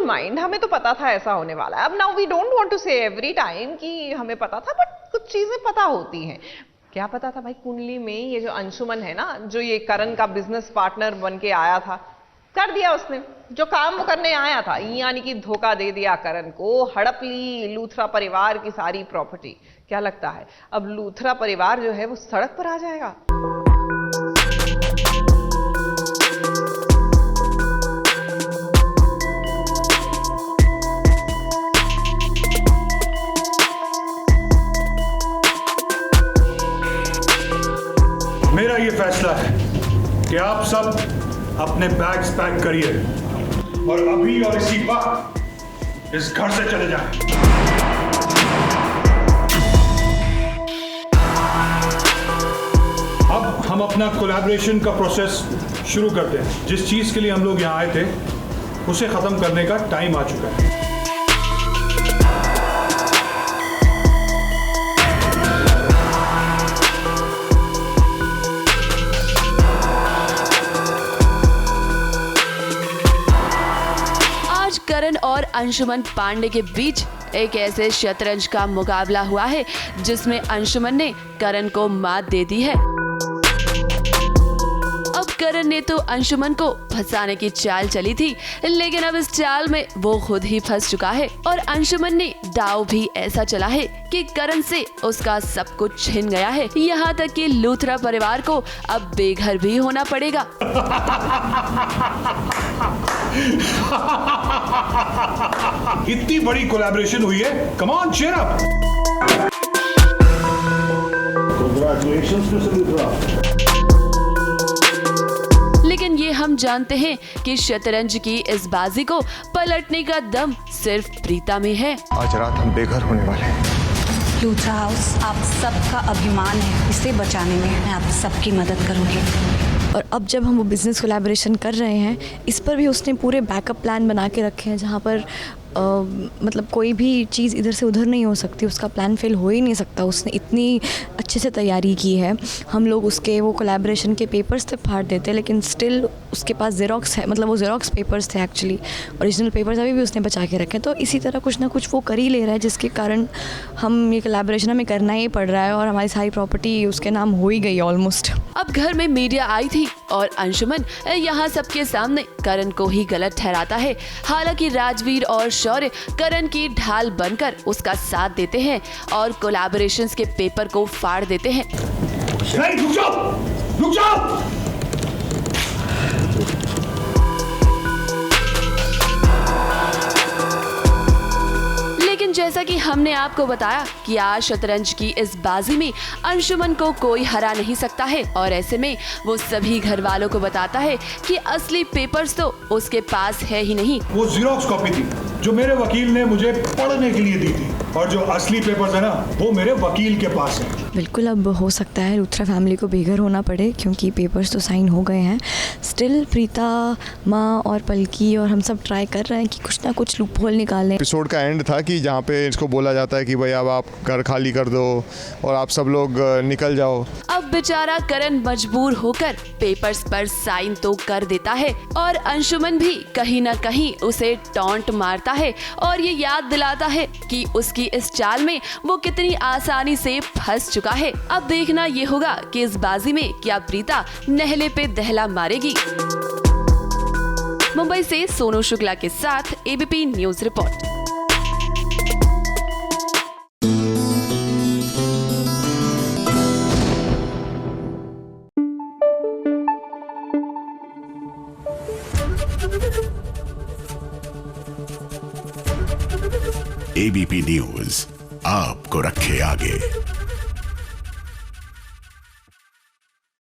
Mind, हमें तो पता था ऐसा होने वाला है। अब now we don't want to say every time कि हमें पता था, बट कुछ चीजें पता होती हैं। क्या पता था भाई, कुंडली में ये जो अंशुमन है ना, जो ये करण का बिजनेस पार्टनर बन के आया था, कर दिया उसने जो काम वो करने आया था, यानी कि धोखा दे दिया करण को, हड़प ली लूथरा परिवार की सारी प्रॉपर्टी। क्या लगता है अब लूथरा परिवार जो है वो सड़क पर आ जाएगा? मेरा ये फैसला है कि आप सब अपने बैग्स पैक करिए और अभी और इसी वक्त इस घर से चले जाएं। अब हम अपना कोलैबोरेशन का प्रोसेस शुरू करते हैं। जिस चीज के लिए हम लोग यहाँ आए थे उसे खत्म करने का टाइम आ चुका है। करण और अंशुमन पांडे के बीच एक ऐसे शतरंज का मुकाबला हुआ है जिसमें अंशुमन ने करण को मात दे दी है। अब करण ने तो अंशुमन को फंसाने की चाल चली थी, लेकिन अब इस चाल में वो खुद ही फंस चुका है और अंशुमन ने दाव भी ऐसा चला है कि करण से उसका सब कुछ छिन गया है। यहाँ तक कि लूथरा परिवार को अब बेघर भी होना पड़ेगा। इतनी बड़ी कोलैबोरेशन हुई है, come on cheer up. Congratulations mister Luthra. लेकिन ये हम जानते हैं कि शतरंज की इस बाजी को पलटने का दम सिर्फ प्रीता में है। आज रात हम बेघर होने वाले हैं। लूथरा हाउस आप सबका अभिमान है, इसे बचाने में मैं आप सबकी मदद करूंगी। और अब जब हम वो बिज़नेस कोलैबोरेशन कर रहे हैं, इस पर भी उसने पूरे बैकअप प्लान बना के रखे हैं, जहाँ पर मतलब कोई भी चीज़ इधर से उधर नहीं हो सकती, उसका प्लान फेल हो ही नहीं सकता। उसने इतनी अच्छे से तैयारी की है। हम लोग उसके वो कोलैबोरेशन के पेपर्स तो फाड़ देते, लेकिन स्टिल उसके पास ज़ेरॉक्स है, मतलब वो ज़ेरॉक्स पेपर्स थे एक्चुअली, ओरिजिनल पेपर्स अभी भी उसने बचा के रखे हैं। तो इसी तरह कुछ ना कुछ वो कर ही ले रहा है, जिसके कारण हम ये कोलैबोरेशन हमें करना ही पड़ रहा है और हमारी सारी प्रॉपर्टी उसके नाम हो ही गई ऑलमोस्ट। अब घर में मीडिया आई थी और अंशुमन यहाँ सबके सामने करण को ही गलत ठहराता है। हालांकि राजवीर और शौर्य करण की ढाल बनकर उसका साथ देते हैं और कोलैबोरेशंस के पेपर को फाड़ देते हैं। रुक जाओ, रुक जाओ। लेकिन जैसा कि हमने आपको बताया कि आज शतरंज की इस बाजी में अंशुमन को कोई हरा नहीं सकता है और ऐसे में वो सभी घर वालों को बताता है कि असली पेपर्स तो उसके पास है ही नहीं। वो ज़ेरॉक्स कॉपी थी जो मेरे वकील ने मुझे पढ़ने के लिए दी थी, और जो असली पेपर्स है ना वो मेरे वकील के पास है। बिल्कुल, अब हो सकता है लूथरा फैमिली को बेघर होना पड़े क्योंकि पेपर्स तो साइन हो गए हैं। स्टिल प्रीता, माँ और पलकी और हम सब ट्राई कर रहे हैं कि कुछ ना कुछ लूप होल निकालें। एपिसोड का एंड था कि जहाँ पे इसको बोला जाता है कि भाई अब आप घर खाली कर दो और आप सब लोग निकल जाओ। अब बेचारा करण मजबूर होकर पेपर्स पर साइन तो कर देता है और अंशुमन भी कहीं ना कहीं उसे टॉन्ट मारता है और ये याद दिलाता है कि उसकी इस चाल में वो कितनी आसानी से फंस चुका है। अब देखना ये होगा कि इस बाजी में क्या प्रीता नहले पे दहला मारेगी। मुंबई से सोनू शुक्ला के साथ ABP news report. ABP news आपको रखे आगे।